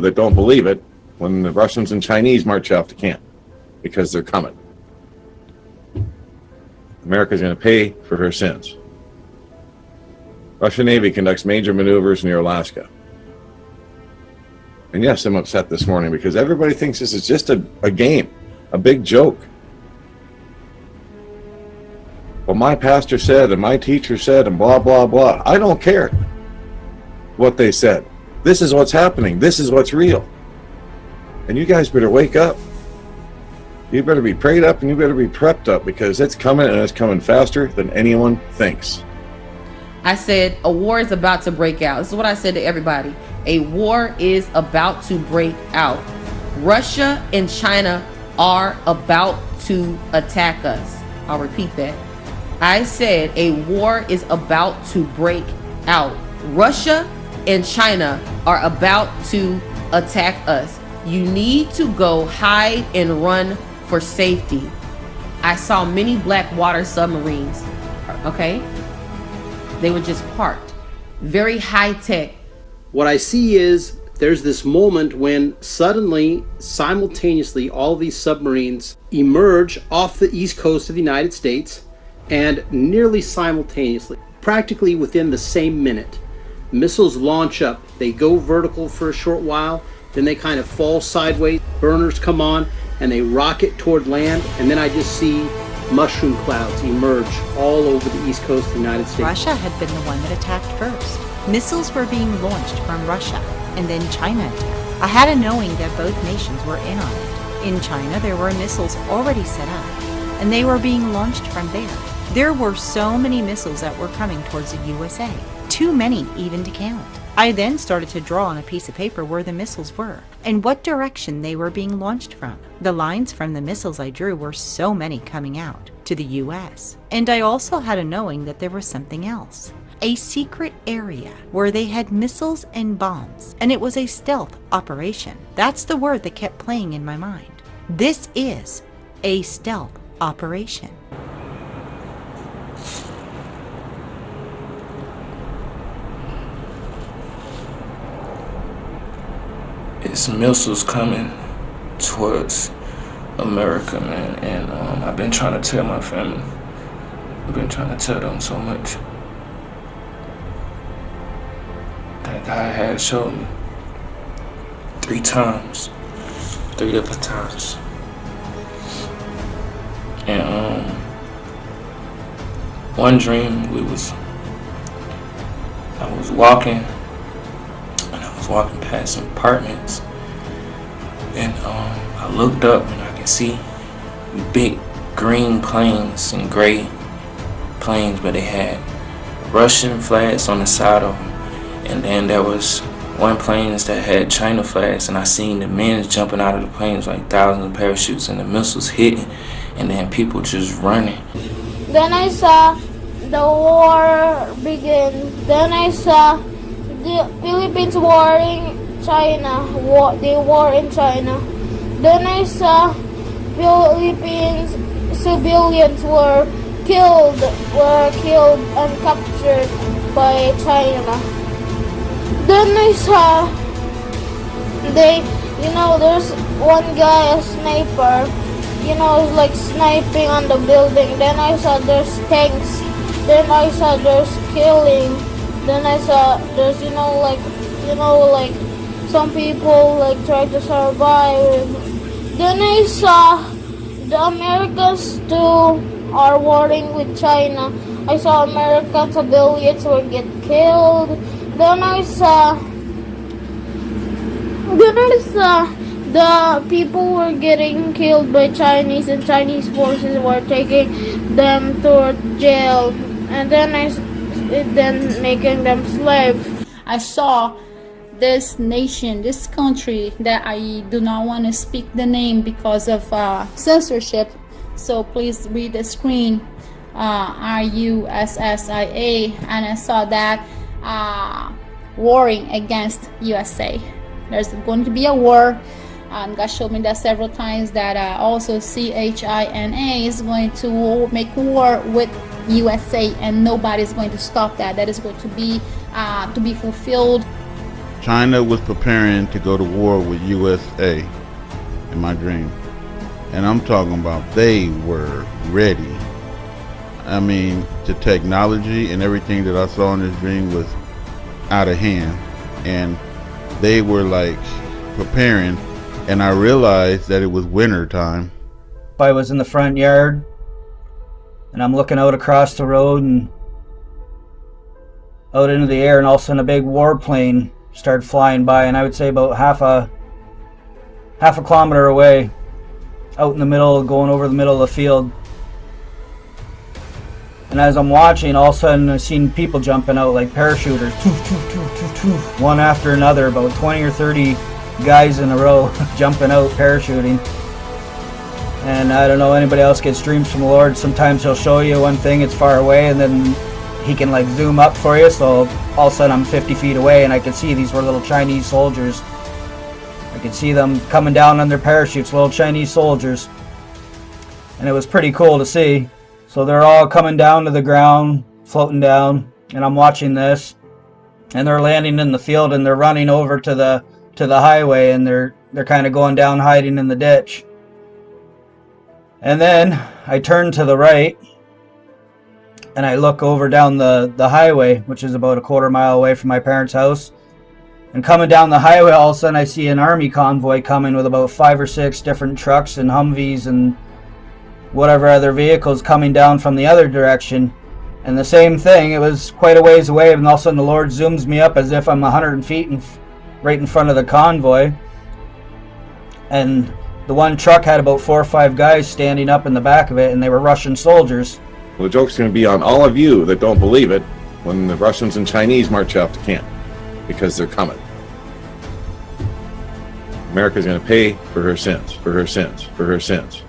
that don't believe it when the Russians and Chinese march off to camp because they're coming. America's going to pay for her sins. Russian Navy conducts major maneuvers near Alaska. And yes, I'm upset this morning because everybody thinks this is just a game, a big joke. Well, my pastor said and my teacher said and blah, blah, blah. I don't care what they said. This is what's happening. This is what's real. And you guys better wake up. You better be prayed up and you better be prepped up because it's coming and it's coming faster than anyone thinks. I said a war is about to break out. This is what I said to everybody. A war is about to break out. Russia and China are about to attack us. I'll repeat that. I said a war is about to break out. Russia and China are about to attack us. You need to go hide and run for safety. I saw many black water submarines, okay? They were just parked. Very high tech. What I see is there's this moment when suddenly, simultaneously, all these submarines emerge off the east coast of the United States, and nearly simultaneously, practically within the same minute, missiles launch up. They go vertical for a short while, then they kind of fall sideways, burners come on, and they rocket toward land, and then I just see mushroom clouds emerge all over the east coast of the United States. Russia had been the one that attacked first. Missiles were being launched from Russia, and then China attacked. I had a knowing that both nations were in on it. In China, there were missiles already set up, and they were being launched from there. There were so many missiles that were coming towards the USA. Too many even to count. I then started to draw on a piece of paper where the missiles were and what direction they were being launched from. The lines from the missiles I drew were so many coming out to the US. And I also had a knowing that there was something else. A secret area where they had missiles and bombs, and it was a stealth operation. That's the word that kept playing in my mind. This is a stealth operation. It's missiles coming towards America, man, and I've been trying to tell my family. I've been trying to tell them so much. That God had showed me 3 times, 3 different times, and one dream I was walking. Walking past some apartments, and I looked up and I could see big green planes and gray planes, but they had Russian flags on the side of them, and then there was one planes that had China flags, and I seen the men jumping out of the planes like thousands of parachutes, and the missiles hitting, and then people just running. Then I saw the war begin. Then I saw the Philippines warring China. They war in China. Then I saw Philippines civilians were killed and captured by China. Then I saw there's one guy, a sniper, like sniping on the building. Then I saw there's tanks. Then I saw there's killing. Then I saw there's like some people like try to survive. Then I saw the Americans too are warring with China. I saw American civilians will get killed. Then I saw the people were getting killed by Chinese, and Chinese forces were taking them to jail, and then making them slaves. I saw this nation, this country that I do not want to speak the name because of censorship. So please read the screen. RUSSIA, and I saw that warring against USA. There's going to be a war. God showed me that several times, that also CHINA is going to make war with USA, and nobody's going to stop that. That is going to be fulfilled. China was preparing to go to war with USA in my dream. And I'm talking about they were ready. I mean, the technology and everything that I saw in this dream was out of hand. And they were like preparing. And I realized that it was winter time. I was in the front yard and I'm looking out across the road and out into the air, and all of a sudden a big warplane started flying by, and I would say about half a kilometer away, out in the middle, going over the middle of the field. And as I'm watching, all of a sudden I seen people jumping out like parachuters, one after another, about 20 or 30 guys in a row jumping out parachuting. And I don't know, anybody else gets dreams from the Lord, sometimes he'll show you one thing, it's far away, and then he can like zoom up for you, so all of a sudden I'm 50 feet away and I could see these were little Chinese soldiers. I could see them coming down on their parachutes, little Chinese soldiers. And it was pretty cool to see. So they're all coming down to the ground, floating down, and I'm watching this. And they're landing in the field and they're running over to the highway, and they're kind of going down, hiding in the ditch. And then I turn to the right and I look over down the highway, which is about a quarter mile away from my parents' house. And coming down the highway, all of a sudden I see an army convoy coming with about 5 or 6 different trucks and Humvees and whatever other vehicles coming down from the other direction. And the same thing, it was quite a ways away, and all of a sudden the Lord zooms me up as if I'm 100 feet right in front of the convoy. And the one truck had about 4 or 5 guys standing up in the back of it, and they were Russian soldiers. Well, the joke's going to be on all of you that don't believe it when the Russians and Chinese march out to camp, because they're coming. America's going to pay for her sins, for her sins, for her sins.